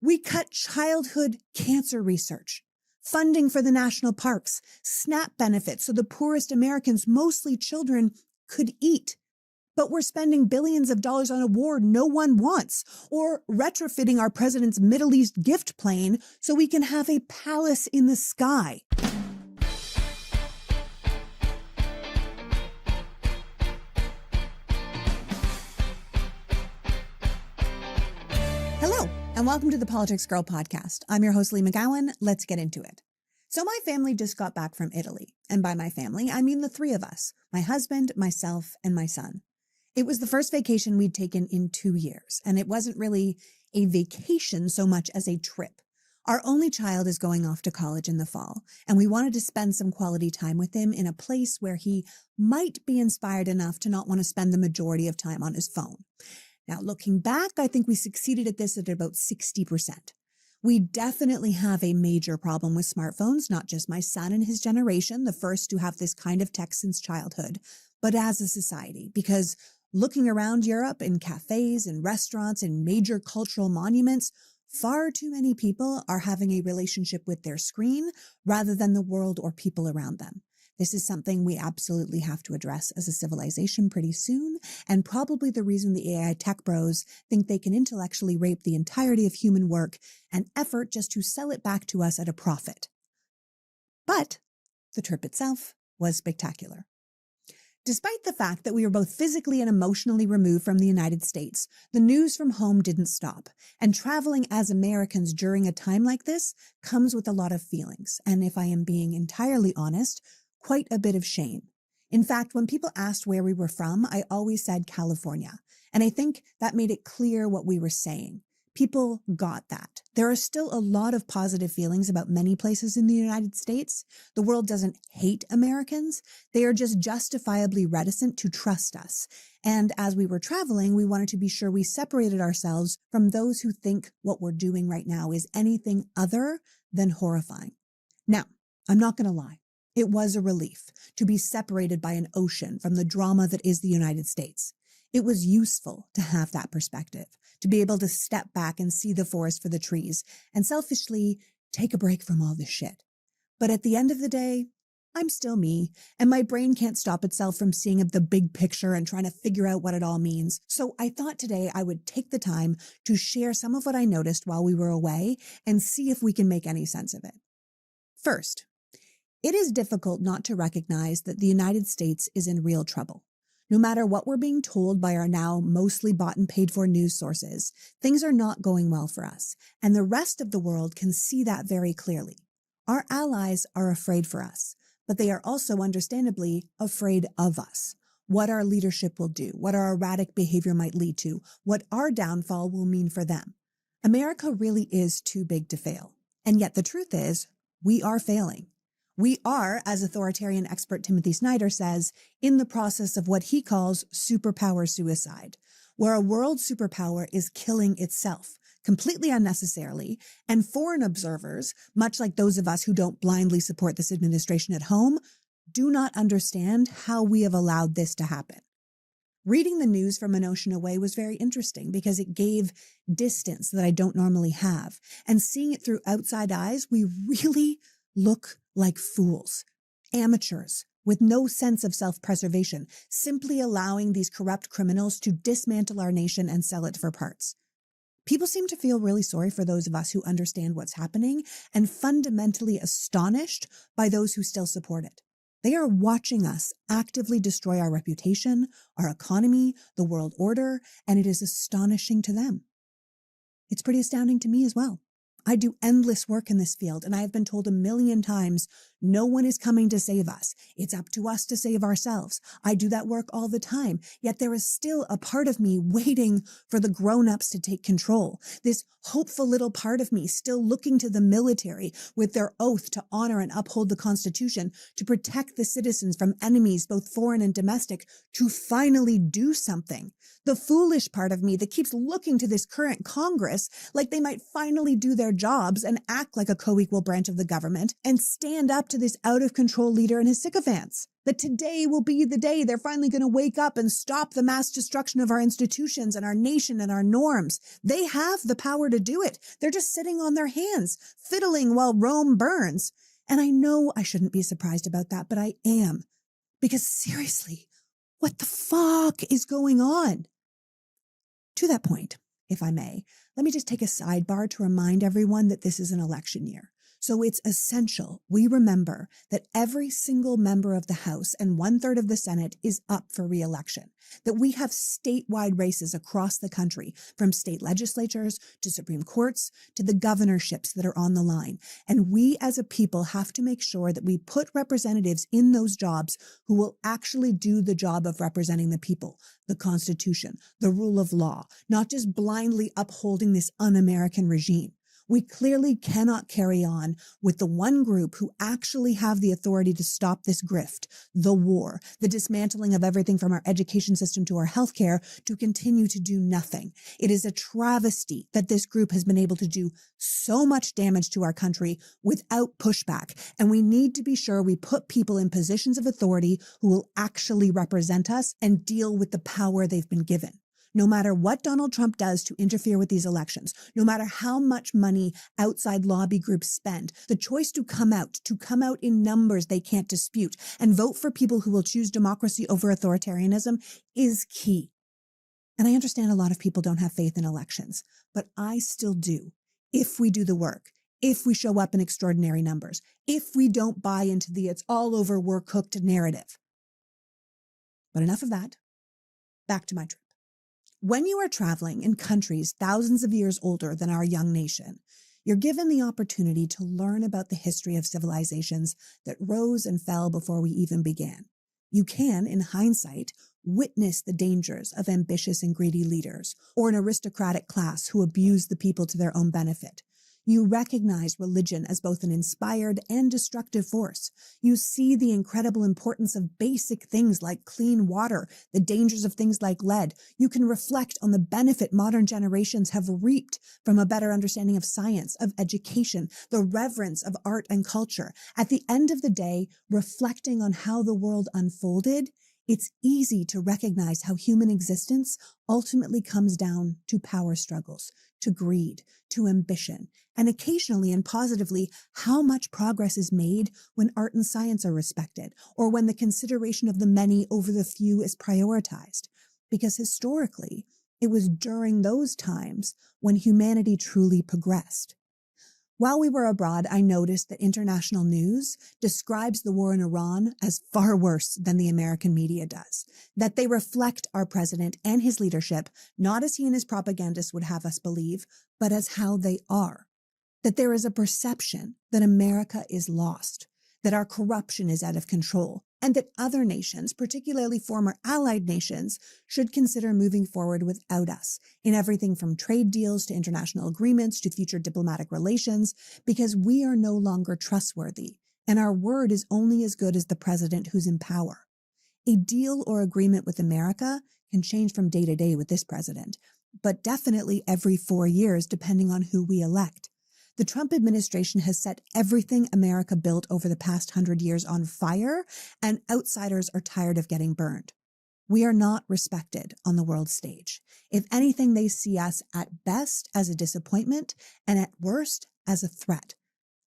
We cut childhood cancer research, funding for the national parks, SNAP benefits so the poorest Americans, mostly children, could eat. But we're spending billions of dollars on a war no one wants, or retrofitting our president's Middle East gift plane so we can have a palace in the sky. Hello, and welcome to the PoliticsGirl podcast. I'm your host, Lee McGowan. Let's get into it. So my family just got back from Italy. And by my family, I mean the three of us, my husband, myself, and my son. It was the first vacation we'd taken in 2 years, and it wasn't really a vacation so much as a trip. Our only child is going off to college in the fall, and we wanted to spend some quality time with him in a place where he might be inspired enough to not want to spend the majority of time on his phone. Now, looking back, I think we succeeded at this at about 60%. We definitely have a major problem with smartphones, not just my son and his generation, the first to have this kind of tech since childhood, but as a society, because looking around Europe in cafes and restaurants and major cultural monuments, far too many people are having a relationship with their screen rather than the world or people around them. This is something we absolutely have to address as a civilization pretty soon, and probably the reason the AI tech bros think they can intellectually rape the entirety of human work and effort just to sell it back to us at a profit. But the trip itself was spectacular. Despite the fact that we were both physically and emotionally removed from the United States, the news from home didn't stop. And traveling as Americans during a time like this comes with a lot of feelings. And if I am being entirely honest, quite a bit of shame. In fact, when people asked where we were from, I always said California. And I think that made it clear what we were saying. People got that. There are still a lot of positive feelings about many places in the United States. The world doesn't hate Americans. They are just justifiably reticent to trust us. And as we were traveling, we wanted to be sure we separated ourselves from those who think what we're doing right now is anything other than horrifying. Now, I'm not going to lie. It was a relief to be separated by an ocean from the drama that is the United States. It was useful to have that perspective, to be able to step back and see the forest for the trees, and selfishly take a break from all this shit. But at the end of the day, I'm still me, and my brain can't stop itself from seeing the big picture and trying to figure out what it all means. So I thought today I would take the time to share some of what I noticed while we were away and see if we can make any sense of it. First, it is difficult not to recognize that the United States is in real trouble. No matter what we're being told by our now mostly bought and paid for news sources, things are not going well for us, and the rest of the world can see that very clearly. Our allies are afraid for us, but they are also understandably afraid of us. What our leadership will do, what our erratic behavior might lead to, what our downfall will mean for them. America really is too big to fail. And yet the truth is, we are failing. We are, as authoritarian expert Timothy Snyder says, in the process of what he calls superpower suicide, where a world superpower is killing itself completely unnecessarily, and foreign observers, much like those of us who don't blindly support this administration at home, do not understand how we have allowed this to happen. Reading the news from an ocean away was very interesting because it gave distance that I don't normally have, and seeing it through outside eyes, we really look like fools, amateurs, with no sense of self-preservation, simply allowing these corrupt criminals to dismantle our nation and sell it for parts. People seem to feel really sorry for those of us who understand what's happening and fundamentally astonished by those who still support it. They are watching us actively destroy our reputation, our economy, the world order, and it is astonishing to them. It's pretty astounding to me as well. I do endless work in this field, and I have been told 1,000,000 times, no one is coming to save us. It's up to us to save ourselves. I do that work all the time, yet there is still a part of me waiting for the grown-ups to take control. This hopeful little part of me still looking to the military with their oath to honor and uphold the Constitution, to protect the citizens from enemies, both foreign and domestic, to finally do something. The foolish part of me that keeps looking to this current Congress like they might finally do their jobs and act like a co-equal branch of the government and stand up to this out-of-control leader and his sycophants. That today will be the day they're finally going to wake up and stop the mass destruction of our institutions and our nation and our norms. They have the power to do it. They're just sitting on their hands, fiddling while Rome burns. And I know I shouldn't be surprised about that, but I am. Because seriously, what the fuck is going on? To that point, if I may, let me just take a sidebar to remind everyone that this is an election year. So it's essential we remember that every single member of the House and 1/3 of the Senate is up for re-election, that we have statewide races across the country, from state legislatures to Supreme Courts to the governorships that are on the line. And we as a people have to make sure that we put representatives in those jobs who will actually do the job of representing the people, the Constitution, the rule of law, not just blindly upholding this un-American regime. We clearly cannot carry on with the one group who actually have the authority to stop this grift, the war, the dismantling of everything from our education system to our healthcare, to continue to do nothing. It is a travesty that this group has been able to do so much damage to our country without pushback. And we need to be sure we put people in positions of authority who will actually represent us and deal with the power they've been given. No matter what Donald Trump does to interfere with these elections, no matter how much money outside lobby groups spend, the choice to come out in numbers they can't dispute, and vote for people who will choose democracy over authoritarianism is key. And I understand a lot of people don't have faith in elections, but I still do. If we do the work, if we show up in extraordinary numbers, if we don't buy into the "it's all over, we're cooked" narrative. But enough of that. Back to my trip. When you are traveling in countries thousands of years older than our young nation, you're given the opportunity to learn about the history of civilizations that rose and fell before we even began. You can, in hindsight, witness the dangers of ambitious and greedy leaders, or an aristocratic class who abuse the people to their own benefit. You recognize religion as both an inspired and destructive force. You see the incredible importance of basic things like clean water, the dangers of things like lead. You can reflect on the benefit modern generations have reaped from a better understanding of science, of education, the reverence of art and culture. At the end of the day, reflecting on how the world unfolded, it's easy to recognize how human existence ultimately comes down to power struggles, to greed, to ambition, and occasionally and positively how much progress is made when art and science are respected, or when the consideration of the many over the few is prioritized. Because historically, it was during those times when humanity truly progressed. While we were abroad, I noticed that international news describes the war in Iran as far worse than the American media does, that they reflect our president and his leadership, not as he and his propagandists would have us believe, but as how they are, that there is a perception that America is lost, that our corruption is out of control, and that other nations, particularly former allied nations, should consider moving forward without us in everything from trade deals to international agreements to future diplomatic relations, because we are no longer trustworthy, and our word is only as good as the president who's in power. A deal or agreement with America can change from day to day with this president, but definitely every 4 years, depending on who we elect. The Trump administration has set everything America built over the past 100 years on fire, and outsiders are tired of getting burned. We are not respected on the world stage. If anything, they see us at best as a disappointment and at worst as a threat.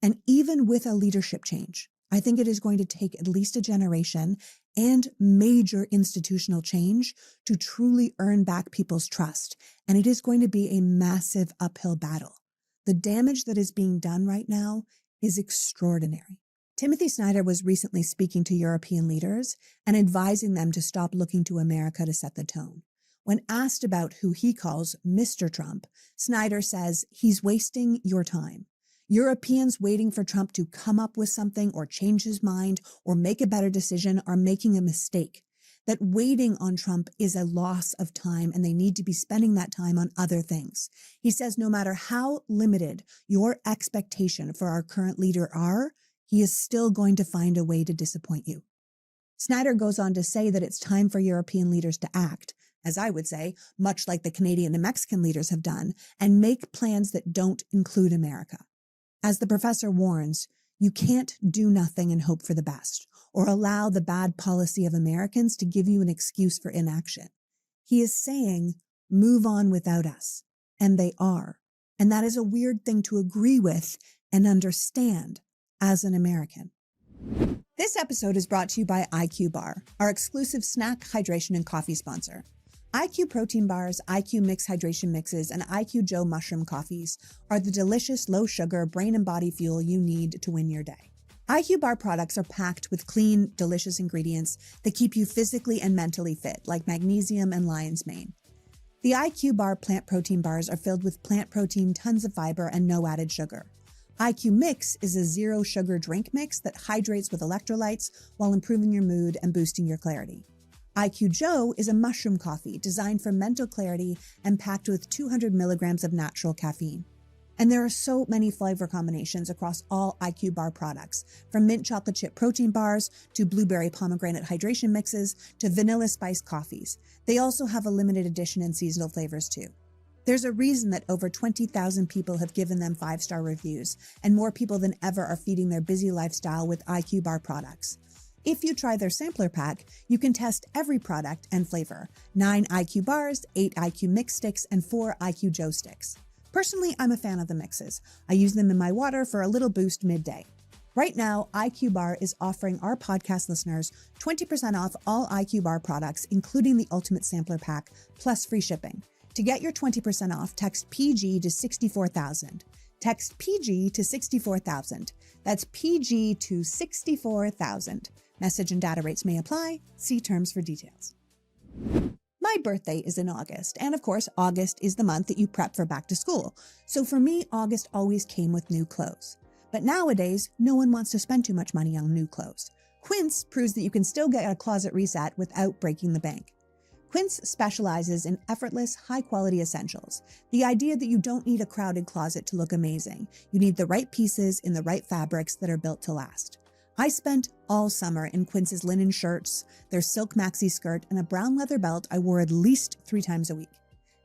And even with a leadership change, I think it is going to take at least a generation and major institutional change to truly earn back people's trust. And it is going to be a massive uphill battle. The damage that is being done right now is extraordinary. Timothy Snyder was recently speaking to European leaders and advising them to stop looking to America to set the tone. When asked about who he calls Mr. Trump, Snyder says he's wasting your time. Europeans waiting for Trump to come up with something or change his mind or make a better decision are making a mistake. That waiting on Trump is a loss of time, and they need to be spending that time on other things. He says no matter how limited your expectation for our current leader are, he is still going to find a way to disappoint you. Snyder goes on to say that it's time for European leaders to act, as I would say, much like the Canadian and Mexican leaders have done, and make plans that don't include America. As the professor warns, You can't do nothing and hope for the best, or allow the bad policy of Americans to give you an excuse for inaction. He is saying, move on without us. And they are. And that is a weird thing to agree with and understand as an American. This episode is brought to you by IQ Bar, our exclusive snack, hydration, and coffee sponsor. IQ protein bars, IQ mix hydration mixes, and IQ Joe mushroom coffees are the delicious, low-sugar, brain and body fuel you need to win your day. IQ Bar products are packed with clean, delicious ingredients that keep you physically and mentally fit, like magnesium and lion's mane. The IQ Bar plant protein bars are filled with plant protein, tons of fiber, and no added sugar. IQ Mix is a zero-sugar drink mix that hydrates with electrolytes while improving your mood and boosting your clarity. IQ Joe is a mushroom coffee designed for mental clarity and packed with 200 milligrams of natural caffeine. And there are so many flavor combinations across all IQ Bar products, from mint chocolate chip protein bars to blueberry pomegranate hydration mixes to vanilla spiced coffees. They also have a limited edition and seasonal flavors too. There's a reason that over 20,000 people have given them 5-star reviews, and more people than ever are feeding their busy lifestyle with IQ Bar products. If you try their sampler pack, you can test every product and flavor: 9 IQ bars, 8 IQ mix sticks, and 4 IQ Joe sticks. Personally, I'm a fan of the mixes. I use them in my water for a little boost midday. Right now, IQ Bar is offering our podcast listeners 20% off all IQ Bar products, including the Ultimate Sampler Pack, plus free shipping. To get your 20% off, text PG to 64,000. Text PG to 64,000. That's PG to 64,000. Message and data rates may apply. See terms for details. My birthday is in August, and of course, August is the month that you prep for back to school. So for me, August always came with new clothes. But nowadays, no one wants to spend too much money on new clothes. Quince proves that you can still get a closet reset without breaking the bank. Quince specializes in effortless, high-quality essentials. The idea that you don't need a crowded closet to look amazing. You need the right pieces in the right fabrics that are built to last. I spent all summer in Quince's linen shirts, their silk maxi skirt, and a brown leather belt I wore at least 3 times a week.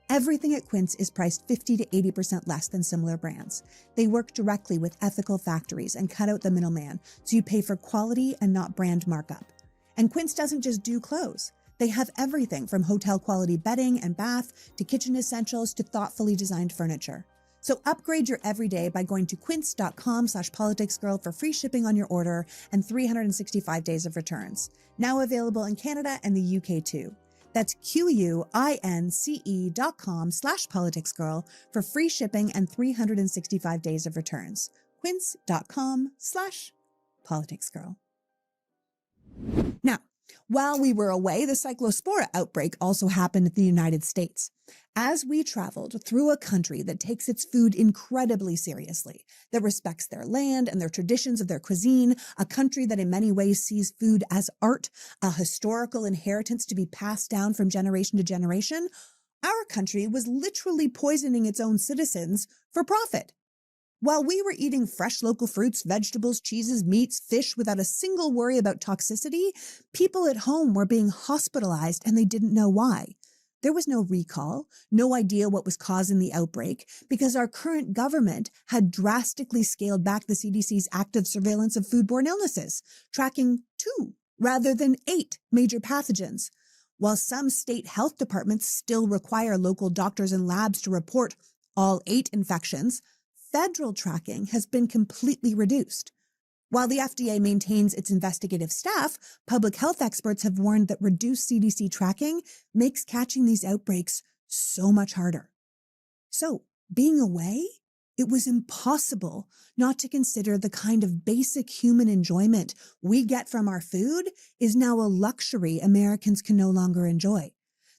Everything at Quince is priced 50 to 80% less than similar brands. They work directly with ethical factories and cut out the middleman, so you pay for quality and not brand markup. And Quince doesn't just do clothes. They have everything from hotel quality bedding and bath to kitchen essentials to thoughtfully designed furniture. So upgrade your everyday by going to quince.com/politicsgirl for free shipping on your order and 365 days of returns. Now available in Canada and the UK too. That's QUINCE.com/politicsgirl for free shipping and 365 days of returns. Quince.com/politicsgirl. Now, while we were away, the cyclospora outbreak also happened in the United States. As we traveled through a country that takes its food incredibly seriously, that respects their land and their traditions of their cuisine, a country that in many ways sees food as art, a historical inheritance to be passed down from generation to generation, our country was literally poisoning its own citizens for profit. While we were eating fresh local fruits, vegetables, cheeses, meats, fish without a single worry about toxicity, people at home were being hospitalized and they didn't know why. There was no recall, no idea what was causing the outbreak, because our current government had drastically scaled back the CDC's active surveillance of foodborne illnesses, tracking 2 rather than 8 major pathogens. While some state health departments still require local doctors and labs to report all 8 infections, federal tracking has been completely reduced. While the FDA maintains its investigative staff, public health experts have warned that reduced CDC tracking makes catching these outbreaks so much harder. So, being away, it was impossible not to consider the kind of basic human enjoyment we get from our food is now a luxury Americans can no longer enjoy.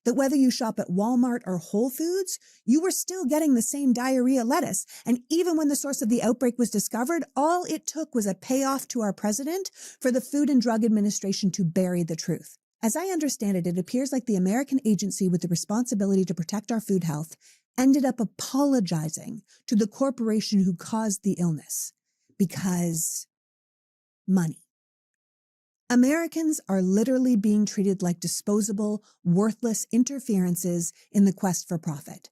That whether you shop at Walmart or Whole Foods, you were still getting the same diarrhea lettuce. And even when the source of the outbreak was discovered, all it took was a payoff to our president for the Food and Drug Administration to bury the truth. As I understand it, it appears like the American agency with the responsibility to protect our food health ended up apologizing to the corporation who caused the illness because money. Americans are literally being treated like disposable, worthless interferences in the quest for profit.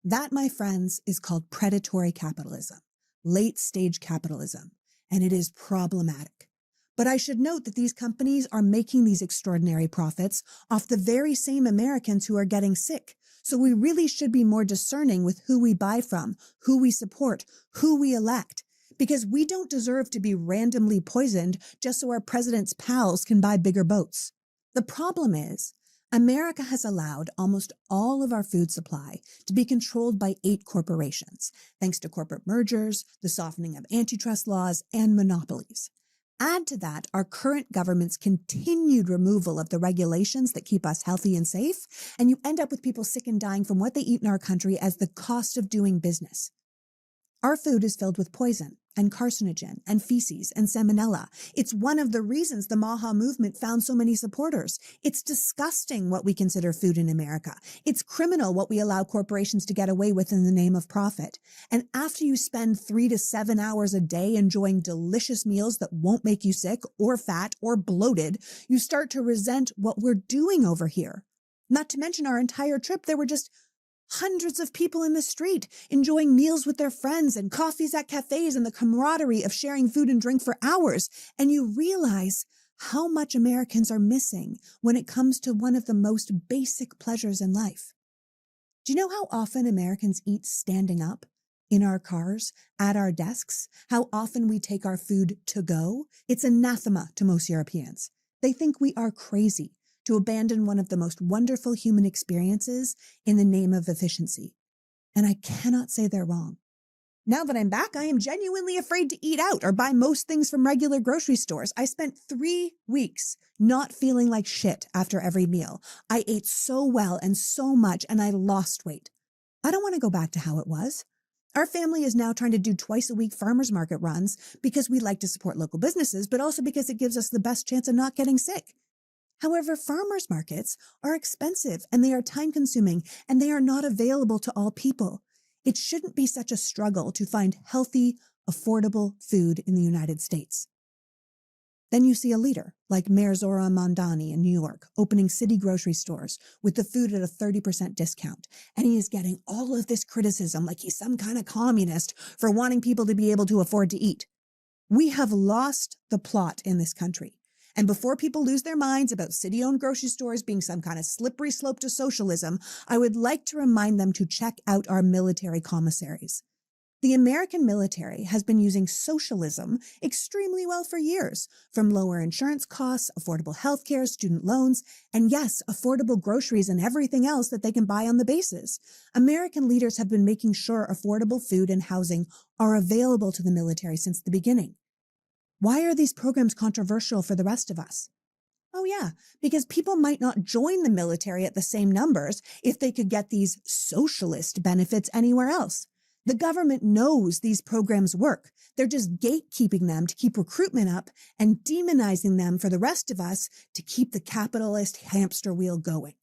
That, my friends, is called predatory capitalism, late-stage capitalism. and it is problematic. But I should note that these companies are making these extraordinary profits off the very same Americans who are getting sick. So we really should be more discerning with who we buy from, who we support, who we elect, because we don't deserve to be randomly poisoned just so our president's pals can buy bigger boats. The problem is, America has allowed almost all of our food supply to be controlled by 8 corporations, thanks to corporate mergers, the softening of antitrust laws, and monopolies. Add to that our current government's continued removal of the regulations that keep us healthy and safe, and you end up with people sick and dying from what they eat in our country as the cost of doing business. Our food is filled with poison and carcinogen and feces and salmonella. It's one of the reasons the Maha movement found so many supporters. It's disgusting what we consider food in America. It's criminal what we allow corporations to get away with in the name of profit. And after you spend 3 to 7 hours a day enjoying delicious meals that won't make you sick or fat or bloated, you start to resent what we're doing over here. Not to mention our entire trip, there were just hundreds of people in the street enjoying meals with their friends and coffees at cafes and the camaraderie of sharing food and drink for hours. And you realize how much Americans are missing when it comes to one of the most basic pleasures in life. Do you know how often Americans eat standing up? In our cars, at our desks? How often we take our food to go? It's anathema to most Europeans. They think we are crazy to abandon one of the most wonderful human experiences in the name of efficiency. And I cannot say they're wrong. Now that I'm back, I am genuinely afraid to eat out or buy most things from regular grocery stores. I spent 3 weeks not feeling like shit after every meal. I ate so well and so much, and I lost weight. I don't want to go back to how it was. Our family is now trying to do twice-a-week farmers market runs because we like to support local businesses, but also because it gives us the best chance of not getting sick. However, farmers markets are expensive and they are time-consuming and they are not available to all people. It shouldn't be such a struggle to find healthy, affordable food in the United States. Then you see a leader like Mayor Zohran Mamdani in New York opening city grocery stores with the food at a 30% discount. And he is getting all of this criticism like he's some kind of communist for wanting people to be able to afford to eat. We have lost the plot in this country. And before people lose their minds about city-owned grocery stores being some kind of slippery slope to socialism, I would like to remind them to check out our military commissaries. The American military has been using socialism extremely well for years, from lower insurance costs, affordable healthcare, student loans, and yes, affordable groceries and everything else that they can buy on the bases. American leaders have been making sure affordable food and housing are available to the military since the beginning. Why are these programs controversial for the rest of us? Oh yeah, because people might not join the military at the same numbers if they could get these socialist benefits anywhere else. The government knows these programs work. They're just gatekeeping them to keep recruitment up and demonizing them for the rest of us to keep the capitalist hamster wheel going.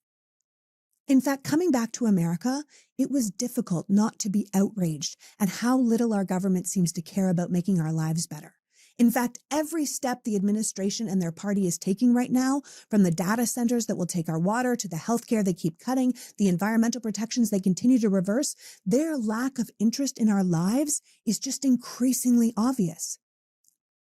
In fact, coming back to America, it was difficult not to be outraged at how little our government seems to care about making our lives better. In fact, every step the administration and their party is taking right now, from the data centers that will take our water to the healthcare they keep cutting, the environmental protections they continue to reverse, their lack of interest in our lives is just increasingly obvious.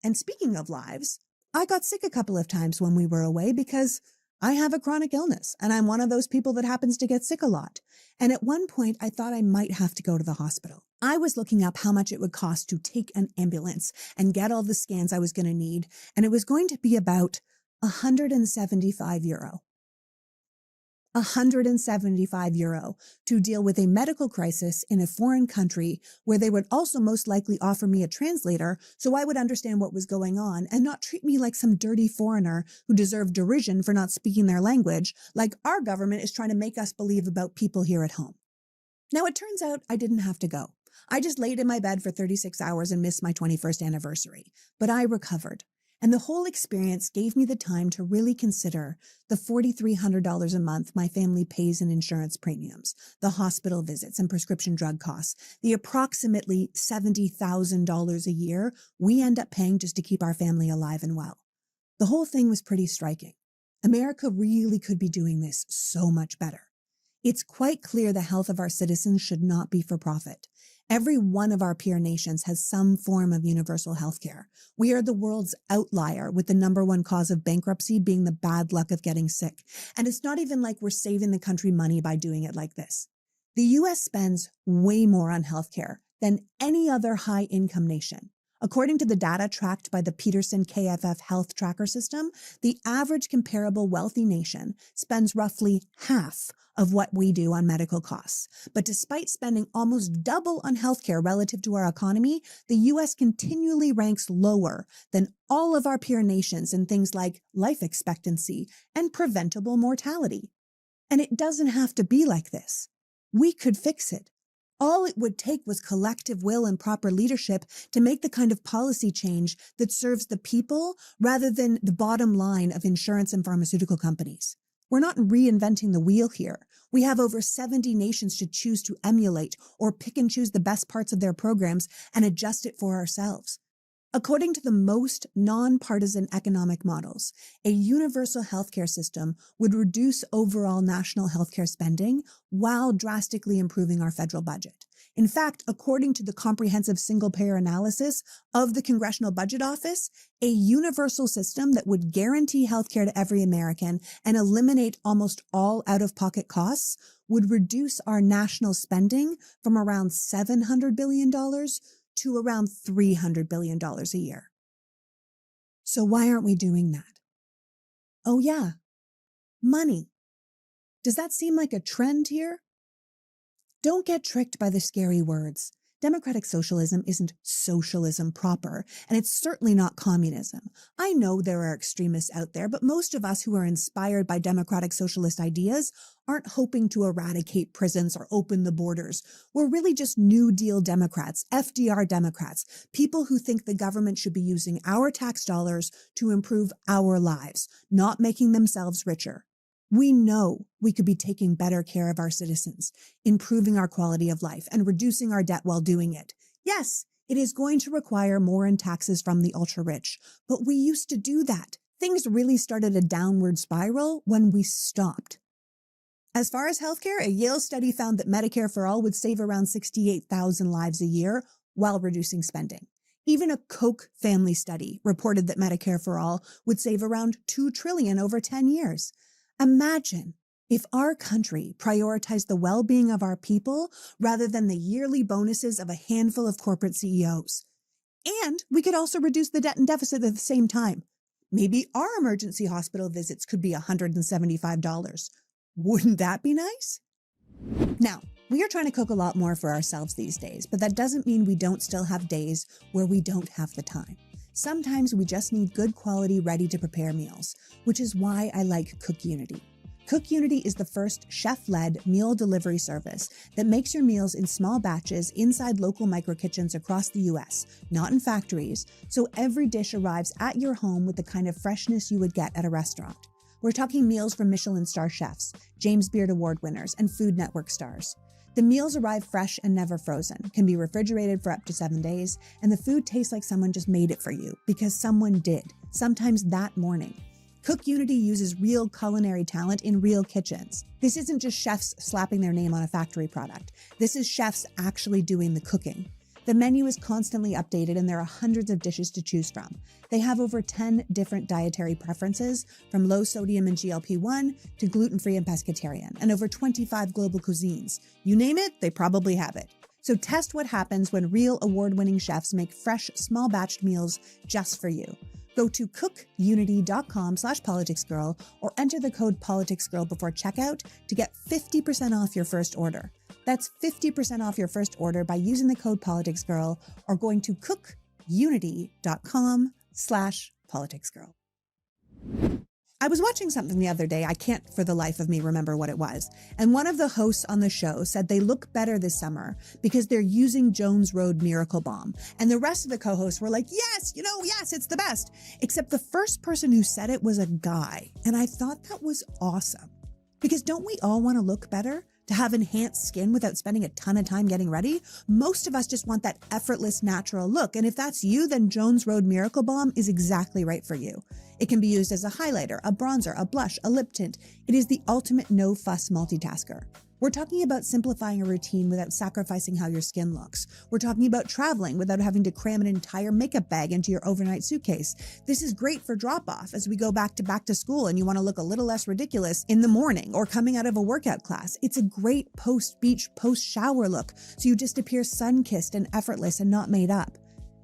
And speaking of lives, I got sick a couple of times when we were away because I have a chronic illness and I'm one of those people that happens to get sick a lot. And at one point, I thought I might have to go to the hospital. I was looking up how much it would cost to take an ambulance and get all the scans I was going to need. And it was going to be about €175. €175 to deal with a medical crisis in a foreign country where they would also most likely offer me a translator so I would understand what was going on and not treat me like some dirty foreigner who deserved derision for not speaking their language, like our government is trying to make us believe about people here at home. Now, it turns out I didn't have to go. I just laid in my bed for 36 hours and missed my 21st anniversary, but I recovered. And the whole experience gave me the time to really consider the $4,300 a month my family pays in insurance premiums, the hospital visits and prescription drug costs, the approximately $70,000 a year we end up paying just to keep our family alive and well. The whole thing was pretty striking. America really could be doing this so much better. It's quite clear the health of our citizens should not be for profit. Every one of our peer nations has some form of universal healthcare. We are the world's outlier, with the number one cause of bankruptcy being the bad luck of getting sick. And it's not even like we're saving the country money by doing it like this. The US spends way more on healthcare than any other high-income nation. According to the data tracked by the Peterson KFF Health Tracker System, the average comparable wealthy nation spends roughly half of what we do on medical costs. But despite spending almost double on healthcare relative to our economy, the US continually ranks lower than all of our peer nations in things like life expectancy and preventable mortality. And it doesn't have to be like this. We could fix it. All it would take was collective will and proper leadership to make the kind of policy change that serves the people rather than the bottom line of insurance and pharmaceutical companies. We're not reinventing the wheel here. We have over 70 nations to choose to emulate or pick and choose the best parts of their programs and adjust it for ourselves. According to the most nonpartisan economic models, a universal healthcare system would reduce overall national healthcare spending while drastically improving our federal budget. In fact, according to the comprehensive single-payer analysis of the Congressional Budget Office, a universal system that would guarantee healthcare to every American and eliminate almost all out-of-pocket costs would reduce our national spending from around $700 billion to around $300 billion a year. So why aren't we doing that? Oh yeah, money. Does that seem like a trend here? Don't get tricked by the scary words. Democratic socialism isn't socialism proper, and it's certainly not communism. I know there are extremists out there, but most of us who are inspired by democratic socialist ideas aren't hoping to eradicate prisons or open the borders. We're really just New Deal Democrats, FDR Democrats, people who think the government should be using our tax dollars to improve our lives, not making themselves richer. We know we could be taking better care of our citizens, improving our quality of life, and reducing our debt while doing it. Yes, it is going to require more in taxes from the ultra-rich, but we used to do that. Things really started a downward spiral when we stopped. As far as healthcare, a Yale study found that Medicare for All would save around 68,000 lives a year while reducing spending. Even a Koch family study reported that Medicare for All would save around $2 trillion over 10 years. Imagine if our country prioritized the well-being of our people rather than the yearly bonuses of a handful of corporate CEOs. And we could also reduce the debt and deficit at the same time. Maybe our emergency hospital visits could be $175. Wouldn't that be nice? Now, we are trying to cook a lot more for ourselves these days, but that doesn't mean we don't still have days where we don't have the time. Sometimes we just need good quality, ready-to-prepare meals, which is why I like Cook Unity. Cook Unity is the first chef-led meal delivery service that makes your meals in small batches inside local micro kitchens across the US, not in factories, so every dish arrives at your home with the kind of freshness you would get at a restaurant. We're talking meals from Michelin star chefs, James Beard Award winners, and Food Network stars. The meals arrive fresh and never frozen, can be refrigerated for up to 7 days, and the food tastes like someone just made it for you because someone did, sometimes that morning. Cook Unity uses real culinary talent in real kitchens. This isn't just chefs slapping their name on a factory product. This is chefs actually doing the cooking. The menu is constantly updated and there are hundreds of dishes to choose from. They have over 10 different dietary preferences, from low sodium and GLP-1 to gluten-free and pescatarian, and over 25 global cuisines. You name it, they probably have it. So test what happens when real award-winning chefs make fresh, small-batched meals just for you. Go to cookunity.com/politicsgirl or enter the code PoliticsGirl before checkout to get 50% off your first order. That's 50% off your first order by using the code PoliticsGirl or going to cookunity.com/politicsgirl. I was watching something the other day, I can't for the life of me remember what it was, and one of the hosts on the show said they look better this summer because they're using Jones Road Miracle Balm, and the rest of the co-hosts were like, yes, yes, it's the best, except the first person who said it was a guy, and I thought that was awesome. Because don't we all want to look better? To have enhanced skin without spending a ton of time getting ready? Most of us just want that effortless, natural look. And if that's you, then Jones Road Miracle Balm is exactly right for you. It can be used as a highlighter, a bronzer, a blush, a lip tint. It is the ultimate no-fuss multitasker. We're talking about simplifying a routine without sacrificing how your skin looks. We're talking about traveling without having to cram an entire makeup bag into your overnight suitcase. This is great for drop-off as we go back to school and you want to look a little less ridiculous in the morning or coming out of a workout class. It's a great post-beach, post-shower look, so you just appear sun-kissed and effortless and not made up.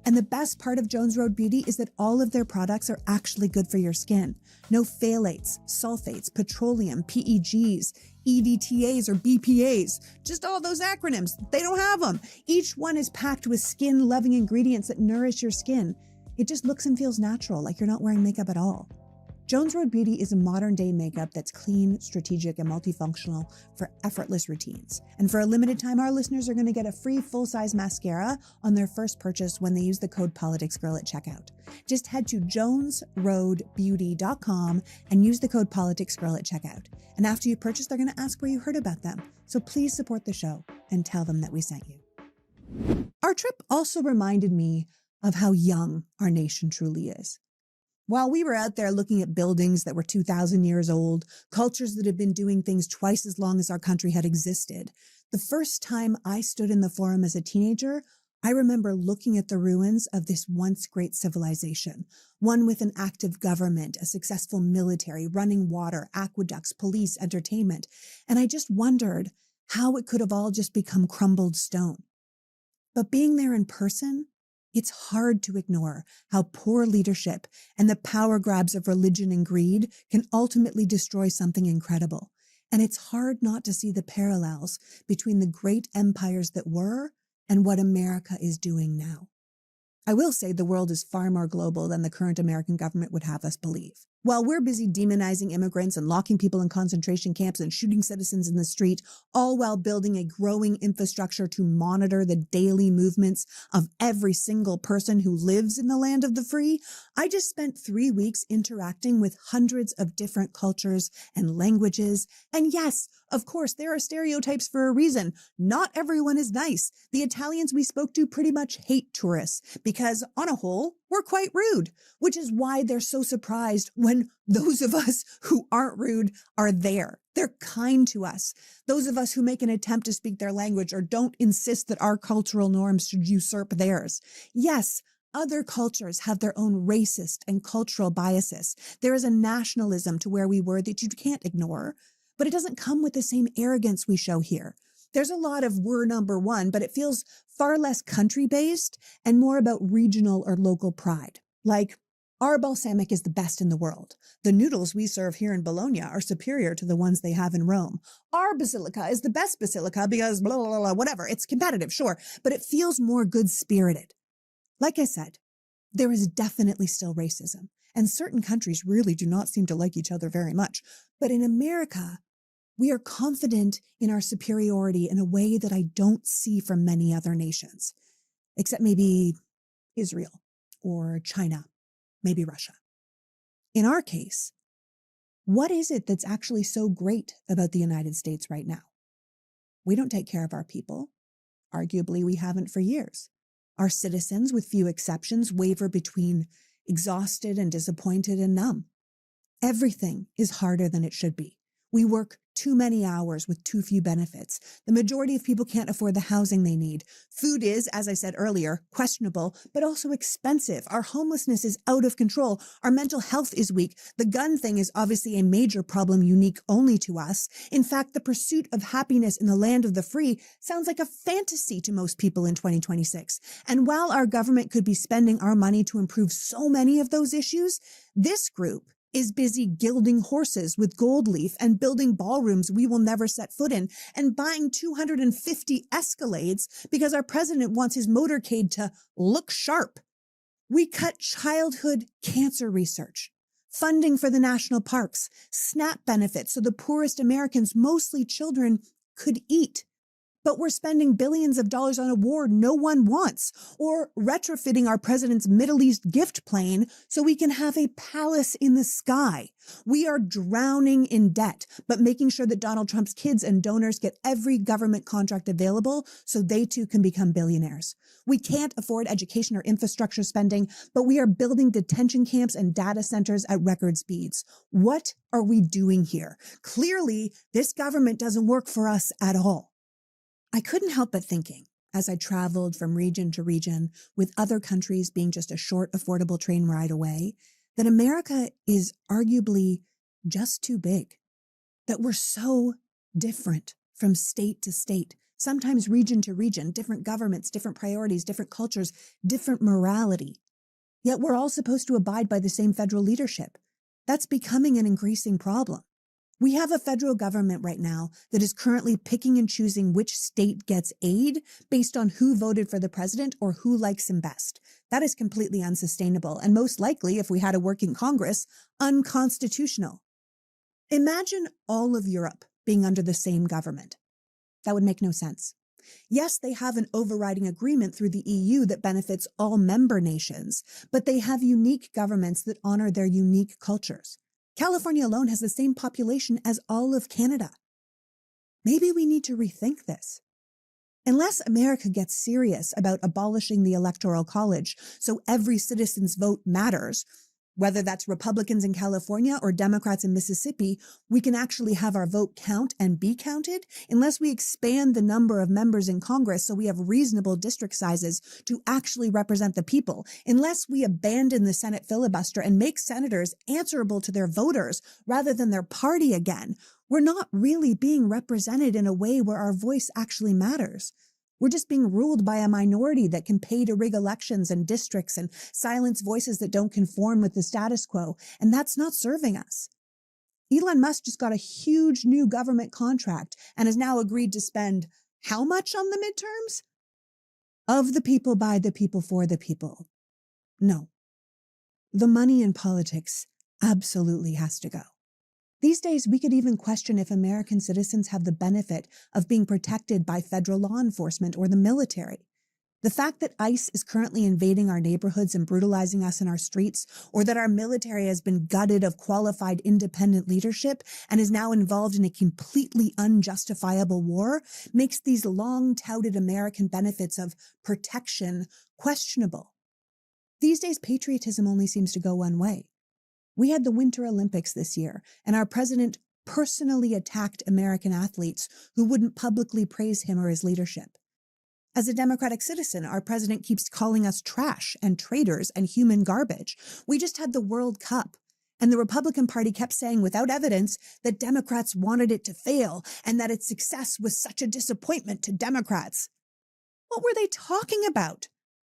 And the best part of Jones Road Beauty is that all of their products are actually good for your skin. No phthalates, sulfates, petroleum, PEGs, EDTAs or BPAs, just all those acronyms. They don't have them. Each one is packed with skin-loving ingredients that nourish your skin. It just looks and feels natural, like you're not wearing makeup at all. Jones Road Beauty is a modern-day makeup that's clean, strategic, and multifunctional for effortless routines. And for a limited time, our listeners are going to get a free full-size mascara on their first purchase when they use the code PoliticsGirl at checkout. Just head to jonesroadbeauty.com and use the code PoliticsGirl at checkout. And after you purchase, they're going to ask where you heard about them. So please support the show and tell them that we sent you. Our trip also reminded me of how young our nation truly is. While we were out there looking at buildings that were 2,000 years old, cultures that had been doing things twice as long as our country had existed, the first time I stood in the Forum as a teenager, I remember looking at the ruins of this once great civilization, one with an active government, a successful military, running water, aqueducts, police, entertainment, and I just wondered how it could have all just become crumbled stone. But being there in person, it's hard to ignore how poor leadership and the power grabs of religion and greed can ultimately destroy something incredible. And it's hard not to see the parallels between the great empires that were and what America is doing now. I will say the world is far more global than the current American government would have us believe. While we're busy demonizing immigrants and locking people in concentration camps and shooting citizens in the street, all while building a growing infrastructure to monitor the daily movements of every single person who lives in the land of the free, I just spent 3 weeks interacting with hundreds of different cultures and languages. And yes, of course, there are stereotypes for a reason. Not everyone is nice. The Italians we spoke to pretty much hate tourists because, on a whole, we're quite rude, which is why they're so surprised when those of us who aren't rude are there. They're kind to us. Those of us who make an attempt to speak their language or don't insist that our cultural norms should usurp theirs. Yes, other cultures have their own racist and cultural biases. There is a nationalism to where we were that you can't ignore, but it doesn't come with the same arrogance we show here. There's a lot of we're number one, but it feels far less country-based and more about regional or local pride. Like, our balsamic is the best in the world. The noodles we serve here in Bologna are superior to the ones they have in Rome. Our basilica is the best basilica because blah, blah, blah, whatever. It's competitive, sure, but it feels more good-spirited. Like I said, there is definitely still racism, and certain countries really do not seem to like each other very much. But in America, we are confident in our superiority in a way that I don't see from many other nations, except maybe Israel or China, maybe Russia. In our case, what is it that's actually so great about the United States right now? We don't take care of our people. Arguably, we haven't for years. Our citizens, with few exceptions, waver between exhausted and disappointed and numb. Everything is harder than it should be. We work too many hours with too few benefits. The majority of people can't afford the housing they need. Food is, as I said earlier, questionable, but also expensive. Our homelessness is out of control. Our mental health is weak. The gun thing is obviously a major problem unique only to us. In fact, the pursuit of happiness in the land of the free sounds like a fantasy to most people in 2026. And while our government could be spending our money to improve so many of those issues, this group is busy gilding horses with gold leaf and building ballrooms we will never set foot in and buying 250 Escalades because our president wants his motorcade to look sharp. We cut childhood cancer research, funding for the national parks, SNAP benefits so the poorest Americans, mostly children, could eat. But we're spending billions of dollars on a war no one wants, or retrofitting our president's Middle East gift plane so we can have a palace in the sky. We are drowning in debt, but making sure that Donald Trump's kids and donors get every government contract available so they too can become billionaires. We can't afford education or infrastructure spending, but we are building detention camps and data centers at record speeds. What are we doing here? Clearly, this government doesn't work for us at all. I couldn't help but thinking, as I traveled from region to region, with other countries being just a short, affordable train ride away, that America is arguably just too big, that we're so different from state to state, sometimes region to region, different governments, different priorities, different cultures, different morality. Yet we're all supposed to abide by the same federal leadership. That's becoming an increasing problem. We have a federal government right now that is currently picking and choosing which state gets aid based on who voted for the president or who likes him best. That is completely unsustainable and most likely, if we had a working Congress, unconstitutional. Imagine all of Europe being under the same government. That would make no sense. Yes, they have an overriding agreement through the EU that benefits all member nations, but they have unique governments that honor their unique cultures. California alone has the same population as all of Canada. Maybe we need to rethink this. Unless America gets serious about abolishing the Electoral College so every citizen's vote matters, whether that's Republicans in California or Democrats in Mississippi, we can actually have our vote count and be counted. Unless we expand the number of members in Congress so we have reasonable district sizes to actually represent the people, unless we abandon the Senate filibuster and make senators answerable to their voters rather than their party again, we're not really being represented in a way where our voice actually matters. We're just being ruled by a minority that can pay to rig elections and districts and silence voices that don't conform with the status quo, and that's not serving us. Elon Musk just got a huge new government contract and has now agreed to spend how much on the midterms? Of the people, by the people, for the people. No. The money in politics absolutely has to go. These days, we could even question if American citizens have the benefit of being protected by federal law enforcement or the military. The fact that ICE is currently invading our neighborhoods and brutalizing us in our streets, or that our military has been gutted of qualified independent leadership and is now involved in a completely unjustifiable war, makes these long-touted American benefits of protection questionable. These days, patriotism only seems to go one way. We had the Winter Olympics this year, and our president personally attacked American athletes who wouldn't publicly praise him or his leadership. As a democratic citizen, our president keeps calling us trash and traitors and human garbage. We just had the World Cup, and the Republican Party kept saying without evidence that Democrats wanted it to fail and that its success was such a disappointment to Democrats. What were they talking about?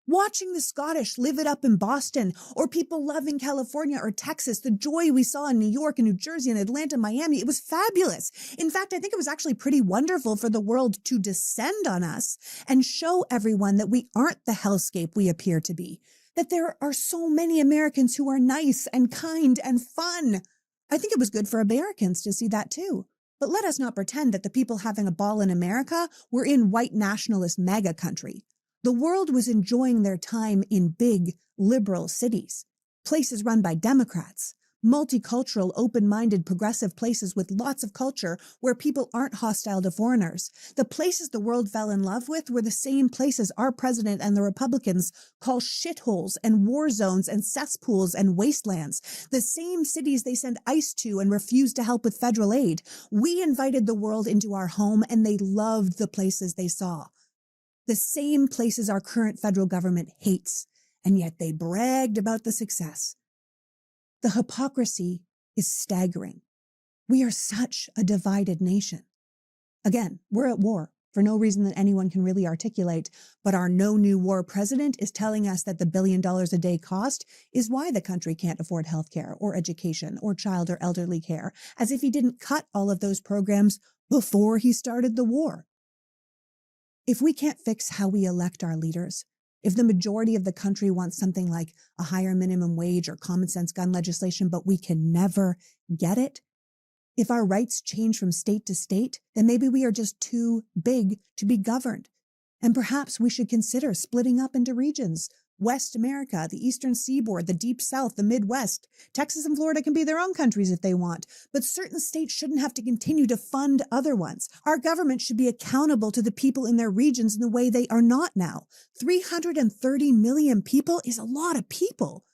Watching the Scottish live it up in Boston, or people loving California or Texas, the joy we saw in New York and New Jersey and Atlanta, Miami, it was fabulous. In fact, I think it was actually pretty wonderful for the world to descend on us and show everyone that we aren't the hellscape we appear to be, that there are so many Americans who are nice and kind and fun. I think it was good for Americans to see that too. But let us not pretend that the people having a ball in America were in white nationalist MAGA country. The world was enjoying their time in big, liberal cities, places run by Democrats, multicultural, open-minded, progressive places with lots of culture where people aren't hostile to foreigners. The places the world fell in love with were the same places our president and the Republicans call shitholes and war zones and cesspools and wastelands, the same cities they send ICE to and refuse to help with federal aid. We invited the world into our home, and they loved the places they saw. The same places our current federal government hates, and yet they bragged about the success. The hypocrisy is staggering. We are such a divided nation. Again, we're at war for no reason that anyone can really articulate, but our no new war president is telling us that the $1 billion a day cost is why the country can't afford healthcare or education or child or elderly care, as if he didn't cut all of those programs before he started the war. If we can't fix how we elect our leaders, if the majority of the country wants something like a higher minimum wage or common sense gun legislation, but we can never get it, if our rights change from state to state, then maybe we are just too big to be governed. And perhaps we should consider splitting up into regions, West America, the Eastern Seaboard, the Deep South, the Midwest. Texas and Florida can be their own countries if they want, but certain states shouldn't have to continue to fund other ones. Our government should be accountable to the people in their regions in the way they are not now. 330 million people is a lot of people.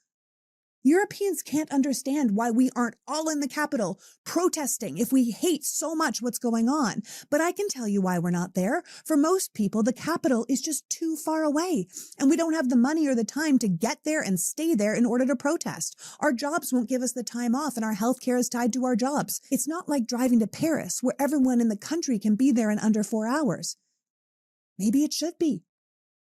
Europeans can't understand why we aren't all in the Capitol protesting if we hate so much what's going on. But I can tell you why we're not there. For most people, the Capitol is just too far away, and we don't have the money or the time to get there and stay there in order to protest. Our jobs won't give us the time off, and our healthcare is tied to our jobs. It's not like driving to Paris, where everyone in the country can be there in under 4 hours. Maybe it should be.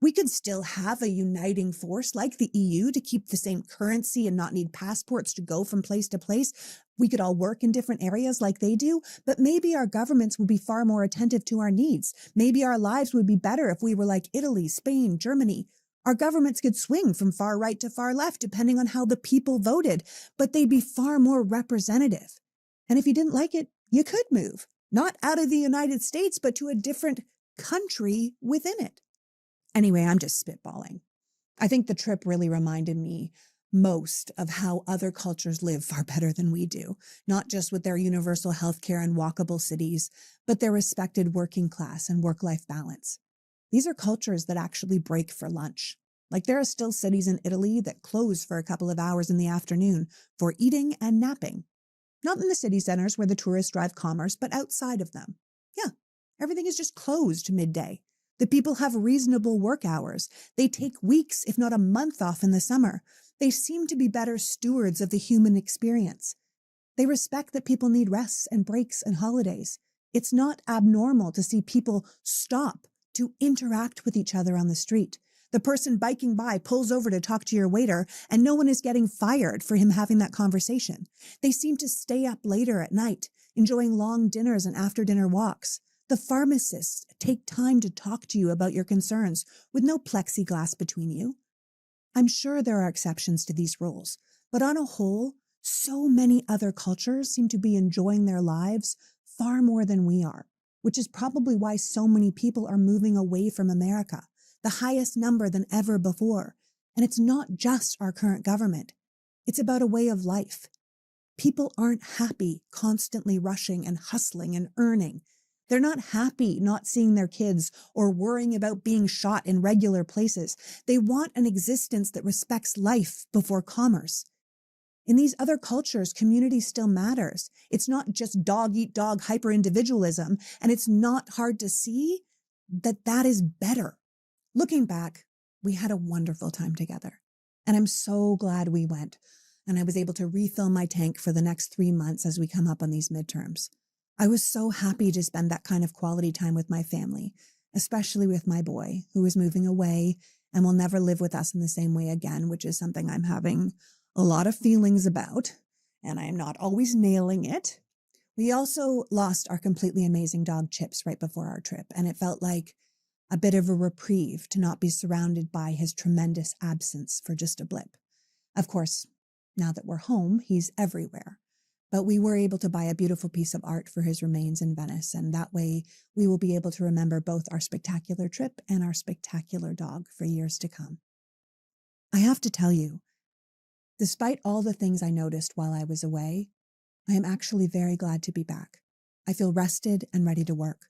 We could still have a uniting force like the EU to keep the same currency and not need passports to go from place to place. We could all work in different areas like they do, but maybe our governments would be far more attentive to our needs. Maybe our lives would be better if we were like Italy, Spain, Germany. Our governments could swing from far right to far left depending on how the people voted, but they'd be far more representative. And if you didn't like it, you could move, not out of the United States, but to a different country within it. Anyway, I'm just spitballing. I think the trip really reminded me most of how other cultures live far better than we do, not just with their universal healthcare and walkable cities, but their respected working class and work-life balance. These are cultures that actually break for lunch. Like there are still cities in Italy that close for a couple of hours in the afternoon for eating and napping. Not in the city centers where the tourists drive commerce, but outside of them. Yeah, everything is just closed midday. The people have reasonable work hours. They take weeks, if not a month off in the summer. They seem to be better stewards of the human experience. They respect that people need rests and breaks and holidays. It's not abnormal to see people stop to interact with each other on the street. The person biking by pulls over to talk to your waiter, and no one is getting fired for him having that conversation. They seem to stay up later at night, enjoying long dinners and after-dinner walks. The pharmacists take time to talk to you about your concerns with no plexiglass between you. I'm sure there are exceptions to these rules, but on a whole, so many other cultures seem to be enjoying their lives far more than we are, which is probably why so many people are moving away from America, the highest number than ever before. And it's not just our current government. It's about a way of life. People aren't happy constantly rushing and hustling and earning. They're not happy not seeing their kids or worrying about being shot in regular places. They want an existence that respects life before commerce. In these other cultures, community still matters. It's not just dog-eat-dog hyper-individualism, and it's not hard to see that that is better. Looking back, we had a wonderful time together, and I'm so glad we went, and I was able to refill my tank for the next 3 months as we come up on these midterms. I was so happy to spend that kind of quality time with my family, especially with my boy, who is moving away and will never live with us in the same way again, which is something I'm having a lot of feelings about, and I'm not always nailing it. We also lost our completely amazing dog Chips right before our trip, and it felt like a bit of a reprieve to not be surrounded by his tremendous absence for just a blip. Of course, now that we're home, he's everywhere. But we were able to buy a beautiful piece of art for his remains in Venice, and that way we will be able to remember both our spectacular trip and our spectacular dog for years to come. I have to tell you, despite all the things I noticed while I was away, I am actually very glad to be back. I feel rested and ready to work.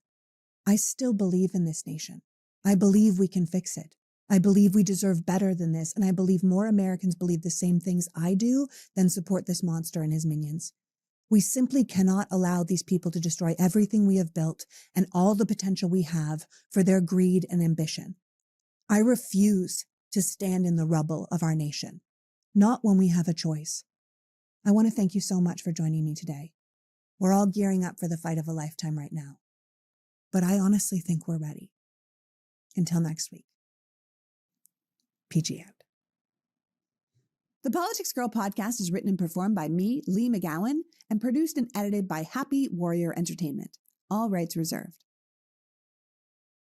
I still believe in this nation. I believe we can fix it. I believe we deserve better than this, and I believe more Americans believe the same things I do than support this monster and his minions. We simply cannot allow these people to destroy everything we have built and all the potential we have for their greed and ambition. I refuse to stand in the rubble of our nation, not when we have a choice. I want to thank you so much for joining me today. We're all gearing up for the fight of a lifetime right now, but I honestly think we're ready. Until next week. PG out. The Politics Girl podcast is written and performed by me, Lee McGowan, and produced and edited by Happy Warrior Entertainment. All rights reserved.